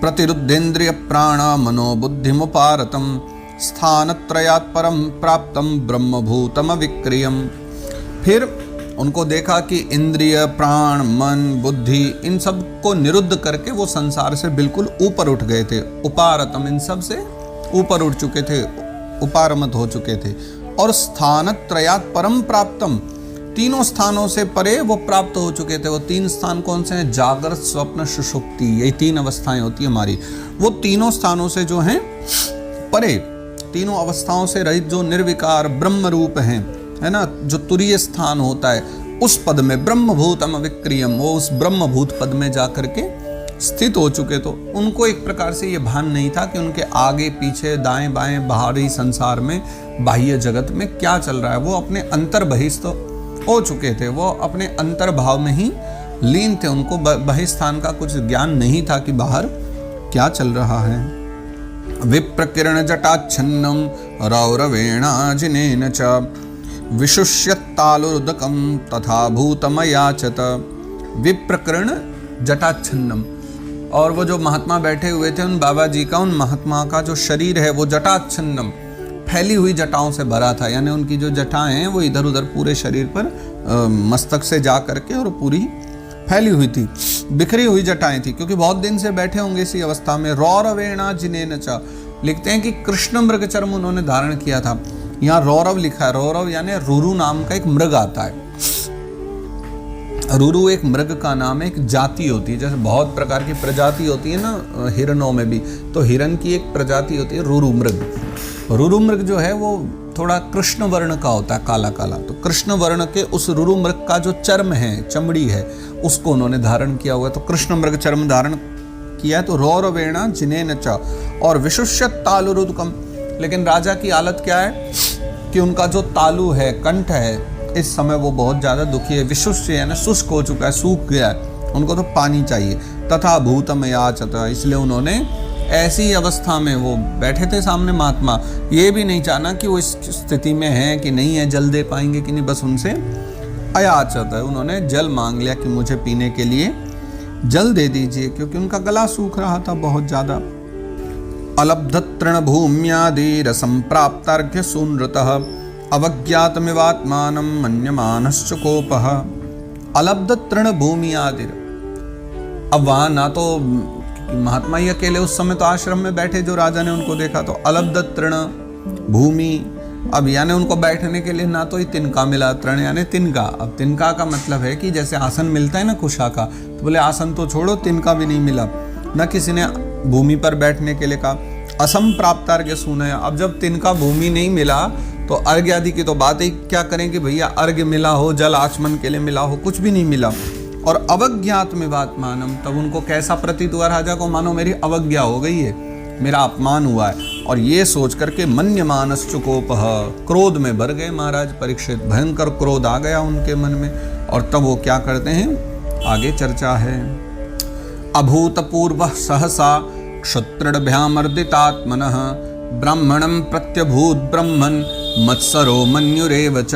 प्रतिरुद्धेन्द्रिय प्राण मनोबुद्धिमुपारतम स्थानत्रयात् परम प्राप्तम ब्रह्मभूतम विक्रियम। फिर उनको देखा कि इंद्रिय प्राण मन बुद्धि इन सब को निरुद्ध करके वो संसार से बिल्कुल ऊपर उठ गए थे। उपारतम, इन सब से ऊपर उठ चुके थे, उपारमत हो चुके थे। और स्थानत्रयात् परम प्राप्तम, तीनों स्थानों से परे वो प्राप्त हो चुके थे। वो तीन स्थान कौन से हैं? जागृत स्वप्न सुषुप्ति, यही तीन अवस्थाएं होती है हमारी। वो तीनों स्थानों से जो हैं परे, तीनों अवस्थाओं से रहित जो निर्विकार ब्रह्म रूप हैं, है ना, जो तुरीय स्थान होता है, उस पद में ब्रह्मभूतम विक्रियम, वो उस ब्रह्मभूत पद में जाकर के स्थित हो चुके। तो उनको एक प्रकार से ये भान नहीं था कि उनके आगे पीछे दाएं बाएं बाहरी संसार में, बाह्य जगत में क्या चल रहा है। वो अपने अंतर बहिस्थ हो चुके थे, वो अपने अंतर भाव में ही लीन थे। उनको बहिस्थान का कुछ ज्ञान नहीं था कि बाहर क्या चल रहा है। विप्रकिरण जटाच्छन्नम रौरवेणाजिनेन च विशुष्यत्तालुर्दकम तथा भूतमयाचत। विप्रकिरण जटाच्छन्नम, और वो जो महात्मा बैठे हुए थे उन बाबा जी का, उन महात्मा का जो शरीर है वो जटाच्छन्नम, फैली हुई जटाओं से भरा था। यानी उनकी जो जटाएं हैं वो इधर उधर पूरे शरीर पर मस्तक से जा करके और पूरी फैली हुई थी, बिखरी हुई जटाएं थी, क्योंकि बहुत दिन से बैठे होंगे इसी अवस्था में। रौरवेणा जिनेन च, लिखते हैं कि कृष्ण मृग चर्म उन्होंने धारण किया था। यहाँ रौरव लिखा है, रौरव यानी रुरु नाम का एक मृग आता है। रुरु एक मृग का नाम है, एक जाति होती है। जैसे बहुत प्रकार की प्रजाति होती है ना हिरणों में भी, तो हिरण की एक प्रजाति होती है रुरु मृग। रुरु मृग जो है वो थोड़ा कृष्ण वर्ण का होता है, काला काला। तो कृष्ण वर्ण के उस रुरु मृग का जो चर्म है, चमड़ी है, उसको उन्होंने धारण किया हुआ है। तो कृष्ण मृग चर्म धारण किया है। तो रौरवेणा जिनेन च, और विशुष्यत तालुरुदकम। लेकिन राजा की हालत क्या है कि उनका जो तालु है, कंठ है, इस समय वो बहुत ज़्यादा दुखी है। विशुष्य यानी शुष्क हो चुका है, सूख गया है, उनको तो पानी चाहिए। तथा भूतम याचत, इसलिए उन्होंने ऐसी अवस्था में वो बैठे थे सामने महात्मा, ये भी नहीं जाना कि वो इस स्थिति में है कि नहीं है, जल दे पाएंगे कि नहीं, बस उनसे अयाचत है, उन्होंने जल मांग लिया कि मुझे पीने के लिए जल दे दीजिए, क्योंकि उनका गला सूख रहा था बहुत ज़्यादा। अलब्ध तृण भूम्यादि रसं प्राप्तार्घ्य सुनृतः अवज्ञातमिवात्मानं मन्यमानश्च कोपः। अलब्ध तृण भूमि आदि, अब वहाँ ना तो महात्मा ही अकेले, उस समय तो आश्रम में बैठे जो राजा ने उनको देखा, तो अलब्ध तृण भूमि, अब यानी उनको बैठने के लिए ना तो ही तिनका मिला, तृण यानी तिनका। अब तिनका का मतलब है कि जैसे आसन मिलता है ना कुशा का, तो बोले आसन तो छोड़ो, तिनका भी नहीं मिला, न किसी ने भूमि पर बैठने के लिए कहा। असम प्राप्तार्घ्य सूनय, अब जब तिनका भूमि नहीं मिला तो अर्घ्य आदि की तो बात ही क्या करें कि भैया अर्घ्य मिला हो, जल आचमन के लिए मिला हो, कुछ भी नहीं मिला। और अवज्ञातमिवात्मानम, तब उनको कैसा प्रतीत हुआ राजा को, मानो मेरी अवज्ञा हो गई है, मेरा अपमान हुआ है। और ये सोच करके मन्यमानश्च कोपः, क्रोध में भर गए महाराज परीक्षित, भयंकर क्रोध आ गया उनके मन में। और तब वो क्या करते हैं, आगे चर्चा है। अभूतपूर्व सहसा क्षत्रिभ्यामर्दितात्मनः ब्राह्मणं प्रत्यभूत ब्रह्मन् मत्सरो मन्युरेव च।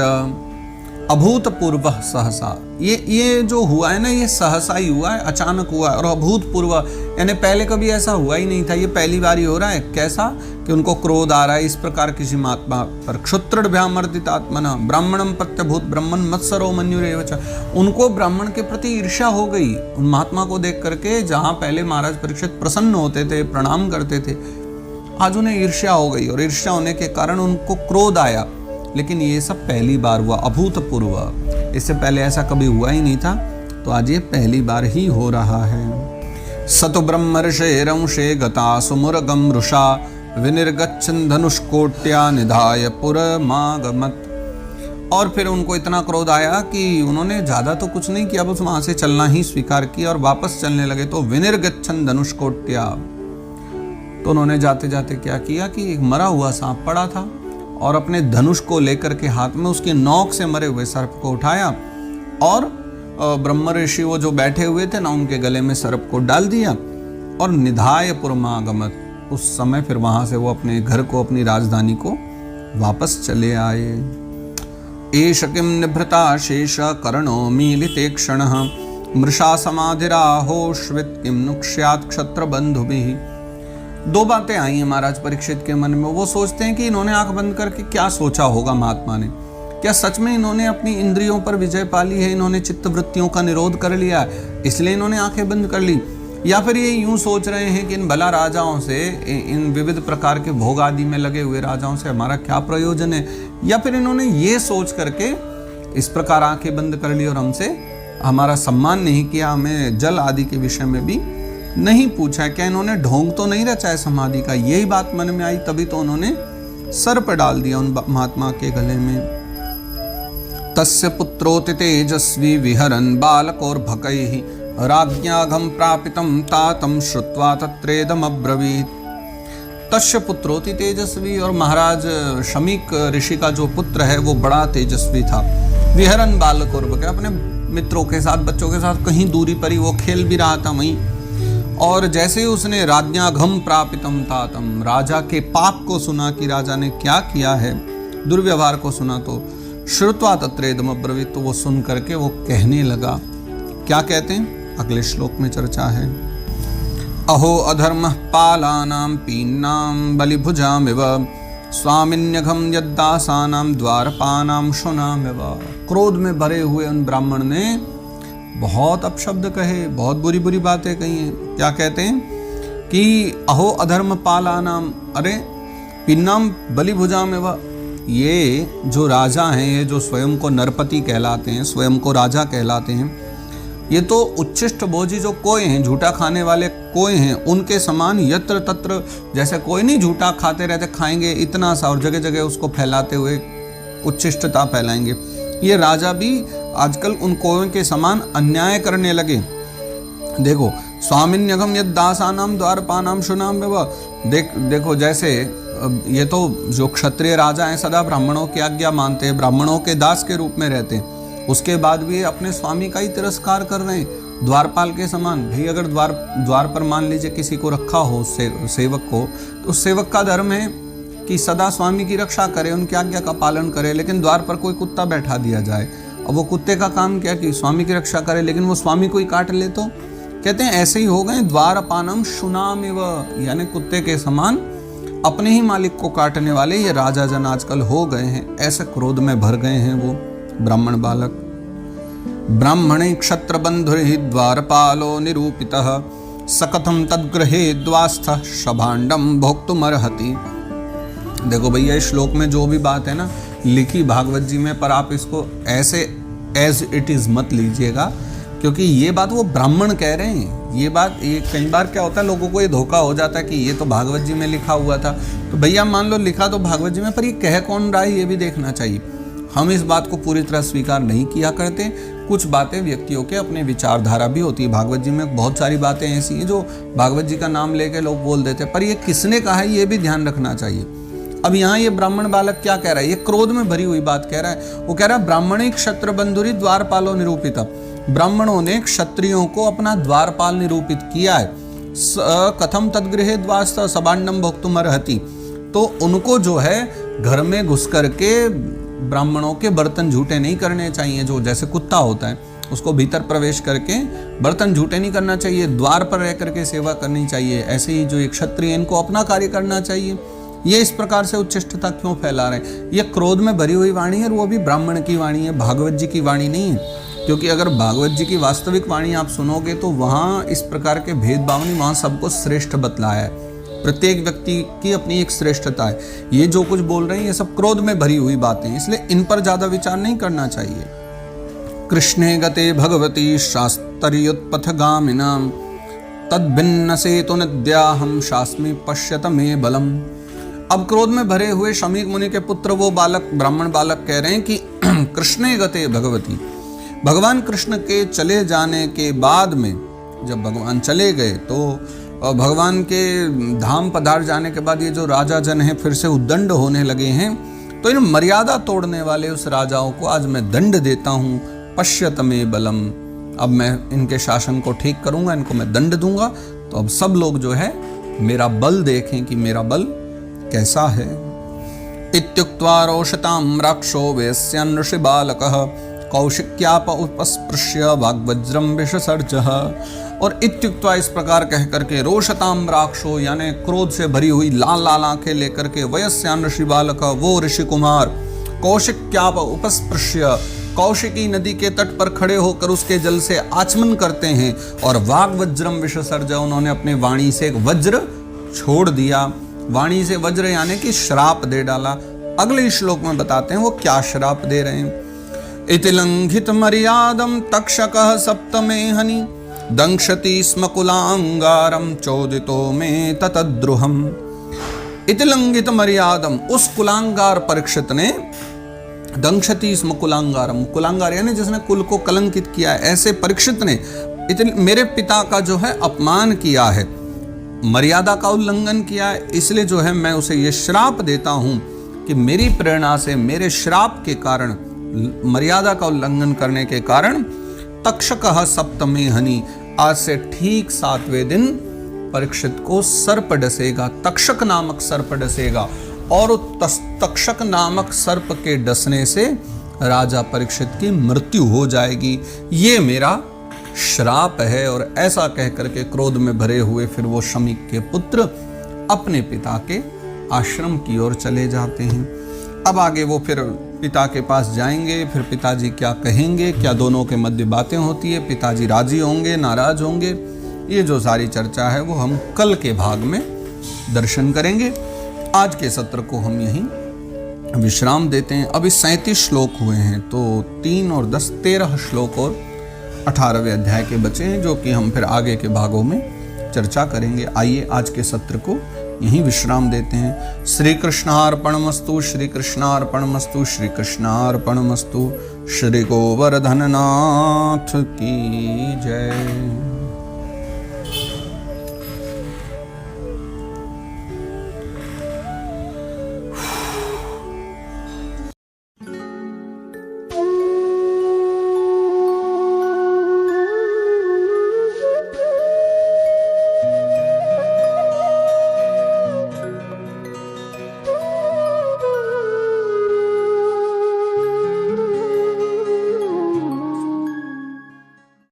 अभूतपूर्व सहसा, ये जो हुआ है ना, ये सहसा ही हुआ है, अचानक हुआ है। और अभूतपूर्व यानी पहले कभी ऐसा हुआ ही नहीं था, ये पहली बार ही हो रहा है। कैसा कि उनको क्रोध आ रहा है इस प्रकार किसी महात्मा पर। क्षत्रिभ्यामर्दितात्मनः ब्राह्मणं प्रत्यभूत ब्रह्मन् मत्सरो मन्युरेव च, उनको ब्राह्मण के प्रति ईर्ष्या हो गई उन महात्मा को देख करके। जहाँ पहले महाराज परीक्षित प्रसन्न होते थे, प्रणाम करते थे, आज उन्हें ईर्ष्या हो गई, और ईर्ष्या होने के कारण उनको क्रोध आया। लेकिन ये सब पहली बार हुआ, अभूतपूर्व, इससे पहले ऐसा कभी हुआ ही नहीं था, तो आज ये पहली बार ही हो रहा है। सतु ब्रह्मर्षेरंशे गता सुमुरगम रुषा विनिर्गच्छन् धनुष्कोट्या निधाय पुरमागमत्। और फिर उनको इतना क्रोध आया कि उन्होंने ज़्यादा तो कुछ नहीं किया, बस वहाँ से चलना ही स्वीकार किया और वापस चलने लगे। तो विनिर्गच्छन् धनुष्कोट्या, तो उन्होंने जाते जाते क्या किया कि एक मरा हुआ सांप पड़ा था, और अपने धनुष को लेकर के हाथ में उसके नोक से मरे हुए सर्प को उठाया, और ब्रह्म ऋषि वो जो बैठे हुए थे ना, उनके गले में सर्प को डाल दिया, और निधाय पुरमागमत्, उस समय फिर वहाँ से वो अपने घर को, अपनी राजधानी को वापस चले आए। एष किं निभृता शेष कर्णो मीलिते क्षणः मृषा समाधिराहोश्वित किम नुक्ष्यात् क्षत्र बंधुभिः। दो बातें आई हैं महाराज परीक्षित के मन में। वो सोचते हैं कि इन्होंने आंख बंद करके क्या सोचा होगा महात्मा ने, क्या सच में इन्होंने अपनी इंद्रियों पर विजय पा ली है, इन्होंने चित्त वृत्तियों का निरोध कर लिया है इसलिए इन्होंने आंखें बंद कर ली, या फिर ये यूं सोच रहे हैं कि इन भला राजाओं से, इन विविध प्रकार के भोग आदि में लगे हुए राजाओं से हमारा क्या प्रयोजन है, या फिर इन्होंने ये सोच करके इस प्रकार आंखें बंद कर ली और हमसे हमारा सम्मान नहीं किया, हमें जल आदि के विषय में भी नहीं पूछा। क्या इन्होंने ढोंग तो नहीं रचा है समाधि का? यही बात मन में आई, तभी तो उन्होंने सर्प डाल दिया उन महात्मा के गले में। तस्य पुत्रोति तेजस्वी विहरन् बालकोर्भकैः राज्ञाघं प्रापितं तातं श्रुत्वा तत्रेदम् अब्रवीत्। तस्य पुत्रोति तेजस्वी, और महाराज शमीक ऋषि का जो पुत्र है वो बड़ा तेजस्वी था। विहरन् बालकोर्भक, अपने मित्रों के साथ, बच्चों के साथ कहीं दूरी पर ही वो खेल भी रहा था वहीं। और जैसे ही उसने राज्ञाघम प्रापितम तातम, राजा के पाप को सुना कि राजा ने क्या किया है, दुर्व्यवहार को सुना, तो श्रुत्वा तत्रेदम अब्रवीत्, तो वो सुन करके वो कहने लगा। क्या कहते हैं अगले श्लोक में चर्चा है। अहो अधर्मः पालानां पीन्नां बलिभुजामिव स्वामिन्यघम यद्दासानां द्वारपानां शुनामिव। क्रोध में भरे हुए उन ब्राह्मण ने बहुत अपशब्द कहे, बहुत बुरी बुरी बातें कही हैं। क्या कहते हैं कि अहो अधर्म पालानाम, अरे पिन्नाम बलिभुजामिव, ये जो राजा हैं, ये जो स्वयं को नरपति कहलाते हैं, स्वयं को राजा कहलाते हैं, ये तो उच्छिष्ट भोजी जो कोय हैं, झूठा खाने वाले कोय हैं, उनके समान यत्र तत्र, जैसे कोई नहीं झूठा खाते रहते, खाएंगे इतना सा और जगह जगह उसको फैलाते हुए उच्छिष्टता फैलाएंगे। ये राजा भी आजकल उन कोयों के समान अन्याय करने लगे। देखो स्वामिन्यघम यद दासानाम द्वारपानाम शुनाम, देखो जैसे ये तो जो क्षत्रिय राजा हैं सदा ब्राह्मणों की आज्ञा मानते हैं, ब्राह्मणों के दास के रूप में रहते हैं, उसके बाद भी अपने स्वामी का ही तिरस्कार कर रहे हैं द्वारपाल के समान। भाई अगर द्वार पर मान लीजिए किसी को रखा हो सेवक को, तो उस सेवक का धर्म है कि सदा स्वामी की रक्षा करे, उनकी आज्ञा का पालन करे। लेकिन द्वार पर कोई कुत्ता बैठा दिया जाए, अब वो कुत्ते का काम क्या कि स्वामी की रक्षा करे, लेकिन वो स्वामी को ही काट ले, तो कहते हैं ऐसे ही हो गए द्वारपानम शुनामिव, यानी कुत्ते के समान अपने ही मालिक को काटने वाले ये राजा जन आजकल हो गए हैं। ऐसे क्रोध में भर गए हैं वो ब्राह्मण बालक। ब्राह्मणे क्षत्र बंधुर्हि द्वारपालो निरूपितः सकथम तद्गृहे द्वास्थः शभांडम भोक्तुमर्हति। देखो भैया इस श्लोक में जो भी बात है ना लिखी भागवत जी में, पर आप इसको ऐसे एज इट इज मत लीजिएगा, क्योंकि ये बात वो ब्राह्मण कह रहे हैं। ये बात, ये कई बार क्या होता है लोगों को ये धोखा हो जाता है कि ये तो भागवत जी में लिखा हुआ था, तो भैया मान लो लिखा तो भागवत जी में, पर ये कह कौन रहा है ये भी देखना चाहिए। हम इस बात को पूरी तरह स्वीकार नहीं किया करते। कुछ बातें व्यक्तियों के अपने विचारधारा भी होती है। भागवत जी में बहुत सारी बातें ऐसी हैं जो भागवत जी का नाम लेके लोग बोल देते हैं, पर ये किसने कहा है ये भी ध्यान रखना चाहिए। अब यहाँ ये ब्राह्मण बालक क्या कह रहा है, ये क्रोध में भरी हुई बात कह रहा है। वो कह रहा है ब्राह्मणे क्षत्र बंधुरी द्वारपालो निरूपित, ब्राह्मणों ने क्षत्रियों को अपना द्वारपाल निरूपित किया है। कथम तद्गृहे द्वास्त सबांडम भोक्तुमर्हति, तो उनको जो है घर में घुस करके ब्राह्मणों के बर्तन झूठे नहीं करने चाहिए। जो जैसे कुत्ता होता है उसको भीतर प्रवेश करके बर्तन झूठे नहीं करना चाहिए, द्वार पर रह करके सेवा करनी चाहिए। ऐसे ही जो एक क्षत्रिय इनको अपना कार्य करना चाहिए। ये इस प्रकार से उच्छिष्टता क्यों फैला रहे हैं? ये क्रोध में भरी हुई वाणी है, और वो भी ब्राह्मण की वाणी है, भागवत जी की वाणी नहीं है। क्योंकि अगर भागवत जी की वास्तविक वाणी आप सुनोगे तो वहाँ इस प्रकार के भेदभाव नहीं, वहाँ सबको श्रेष्ठ बतलाया है। प्रत्येक व्यक्ति की अपनी एक श्रेष्ठता है। ये जो कुछ बोल रहे हैं ये सब क्रोध में भरी हुई बातें हैं, इसलिए इन पर ज्यादा विचार नहीं करना चाहिए। कृष्णे गते भगवती शास्त्र्योत्पथगामिनां तद्भिन्न सेतु नद्याहं शास्मि पश्यत मे बलम। अब क्रोध में भरे हुए शमीक मुनि के पुत्र वो बालक, ब्राह्मण बालक कह रहे हैं कि कृष्णे गते भगवती, भगवान कृष्ण के चले जाने के बाद में, जब भगवान चले गए तो भगवान के धाम पधार जाने के बाद ये जो राजा जन हैं फिर से उद्दंड होने लगे हैं, तो इन मर्यादा तोड़ने वाले उस राजाओं को आज मैं दंड देता हूँ। पश्यत में बलम, अब मैं इनके शासन को ठीक करूंगा, इनको मैं दंड दूंगा। तो अब सब लोग जो है मेरा बल देखें कि मेरा बल कैसा है। इत्युक्त्वा रोषतां राक्षो वेश्यन् ऋषि बालकः कौशिक्याप उपस्पृश्य वाग्वज्रम विषसर्जः। और इत्युक्त्वा इस प्रकार कह करके रोषताम्राक्षो यानी क्रोध से भरी हुई लाल लाल आंखें लेकर के वयस्यान ऋषि बालक वो ऋषि कुमार कौशिक्याप उपस्पृश्य कौशिकी नदी के तट पर खड़े होकर उसके जल से आचमन करते हैं और वाग्वज्रम विषसर्ज उन्होंने अपने वाणी से एक वज्र छोड़ दिया। वाणी से वज्र यानी कि श्राप दे डाला। अगले श्लोक में बताते हैं वो क्या श्राप दे रहे हैं। इति लंघित मर्यादम तक्षकः सप्तमे हनि दंशति स्म कुलांगारम चोदितो में ततद्रुहम। इति लंघित मर्यादम उस कुलांगार परीक्षित ने दंशति स्म कुलांगारम कुलांगार यानी जिसने कुल को कलंकित किया है ऐसे परीक्षित ने मेरे पिता का जो है अपमान किया है, मर्यादा का उल्लंघन किया है, इसलिए जो है मैं उसे ये श्राप देता हूं कि मेरी प्रेरणा से मेरे श्राप के कारण मर्यादा का उल्लंघन करने के कारण तक्षकः सप्तमे हनि आज से ठीक 7वें दिन परीक्षित को सर्प डसेगा, तक्षक नामक सर्प डसेगा और तक्षक नामक सर्प के डसने से राजा परीक्षित की मृत्यु हो जाएगी, ये मेरा श्राप है। और ऐसा कह करके क्रोध में भरे हुए फिर वो शमीक के पुत्र अपने पिता के आश्रम की ओर चले जाते हैं। अब आगे वो फिर पिता के पास जाएंगे, फिर पिताजी क्या कहेंगे, क्या दोनों के मध्य बातें होती है, पिताजी राजी होंगे नाराज होंगे, ये जो सारी चर्चा है वो हम कल के भाग में दर्शन करेंगे। आज के सत्र को हम यहीं विश्राम देते हैं। अभी 37 श्लोक हुए हैं तो 3 और 10 13 श्लोक और 18वें अध्याय के बचे हैं जो कि हम फिर आगे के भागों में चर्चा करेंगे। आइए आज के सत्र को यहीं विश्राम देते हैं। श्री कृष्णार्पणमस्तु, श्री कृष्णार्पणमस्तु, श्री कृष्णार्पणमस्तु। श्री गोवर्धन नाथ की जय।